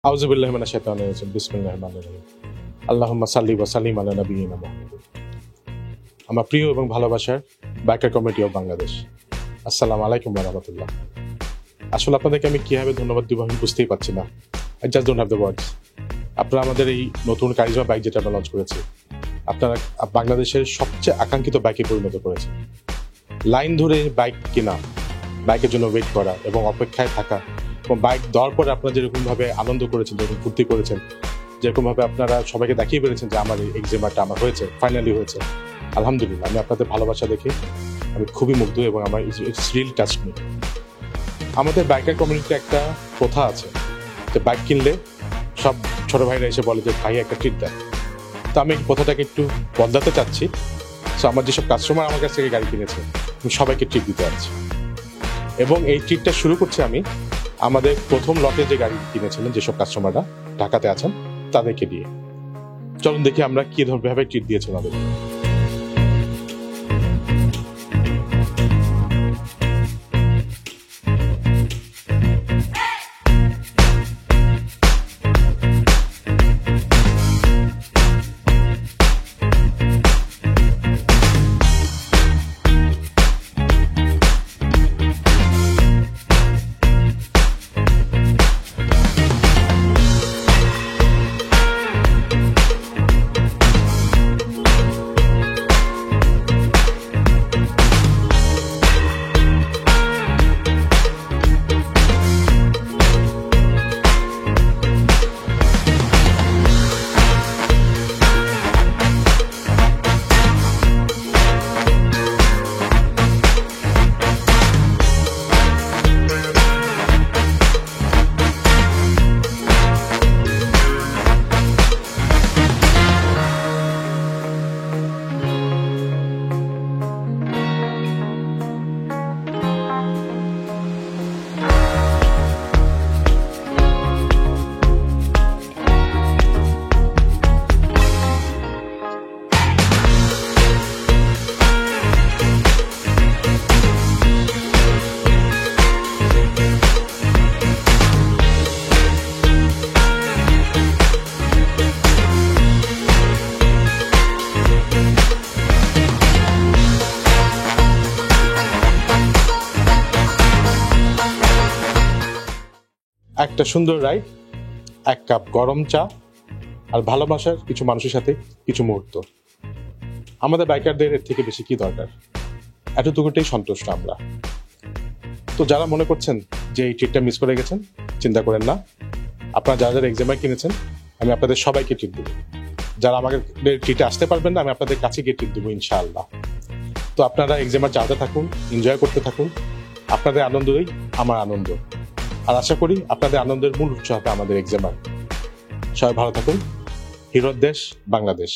আউযুবিল্লাহি মিনাশ শাইতানির রাজিম বিসমিল্লাহির রহমানির রহিম আল্লাহুম্মা সাল্লি ওয়া সাল্লিম আলা নাবিয়িনা মুহাম্মাদ। আমার প্রিয় এবং ভালোবাসার বাইকার কমিউনিটি অফ বাংলাদেশ, আসসালামু আলাইকুম ওয়া রাহমাতুল্লাহ। আসলে আপনাদেরকে আমি কিভাবে ধন্যবাদ দিব আমি বুঝতেই পারছি না। I just don't have the words. আপনারা আমাদের এই নতুন কারিজমা বাইক যেটা আমরা লঞ্চ করেছি, আপনারা বাংলাদেশের সবচেয়ে আকাঙ্ক্ষিত বাইকে পরিণত করেছে। লাইন ধরে বাইক কেনা, বাইকের জন্য ওয়েট করা এবং অপেক্ষায় থাকা এবং বাইক দেওয়ার পরে আপনারা যেরকমভাবে আনন্দ করেছেন, যেরকম ফুর্তি করেছেন, যেরকমভাবে আপনারা সবাইকে দেখিয়ে পেরেছেন যে আমার এই এক্সেমারটা আমার হয়েছে, ফাইনালি হয়েছে, আলহামদুলিল্লাহ। আমি আপনাদের ভালোবাসা দেখে আমি খুবই মুগ্ধ এবং আমার ইটস রিয়েলি টাচ মি। আমাদের বাইকার কমিউনিটিতে একটা প্রথা আছে যে বাইক কিনলে সব ছোট ভাইরা এসে বলে যে ভাই একটা ট্রিট দেয়। তো আমি এই প্রথাটাকে একটু বদলাতে চাচ্ছি। সো আমার যেসব কাস্টমার আমার কাছ থেকে গাড়ি কিনেছে আমি সবাইকে ট্রিট দিতে যাচ্ছি এবং এই ট্রিটটা শুরু করছি আমি আমাদের প্রথম লটে যে গাড়ি কিনেছিলেন যেসব কাস্টমাররা ঢাকাতে আছেন তাদেরকে দিয়ে। চলুন দেখি আমরা কি ধরনের ট্রিট দিয়েছি ওনাদের। একটা সুন্দর রাইড, এক কাপ গরম চা আর ভালোবাসার কিছু মানুষের সাথে কিছু মুহূর্ত। আমাদের বাইকারদের এর থেকে বেশি কি দরকার? এতটুকুটাই সন্তুষ্ট আমরা। তো যারা মনে করছেন যে এই ট্রিটটা মিস করে গেছেন, চিন্তা করেন না। আপনারা যারা যারা এক্সামার কিনেছেন আমি আপনাদের সবাইকে ট্রিট দেবো। যারা আমাদের ট্রিটে আসতে পারবেন না আমি আপনাদের কাছে গিয়ে ট্রিট দেবো ইনশাআল্লাহ। তো আপনারা এক্সামার চালাতে থাকুন, এনজয় করতে থাকুন। আপনাদের আনন্দই আমার আনন্দ, আর আশা করি আপনাদের আনন্দের মূল উৎস হবে আমাদের এক্সামার। সবাই ভালো থাকুন। হিরোর দেশ বাংলাদেশ।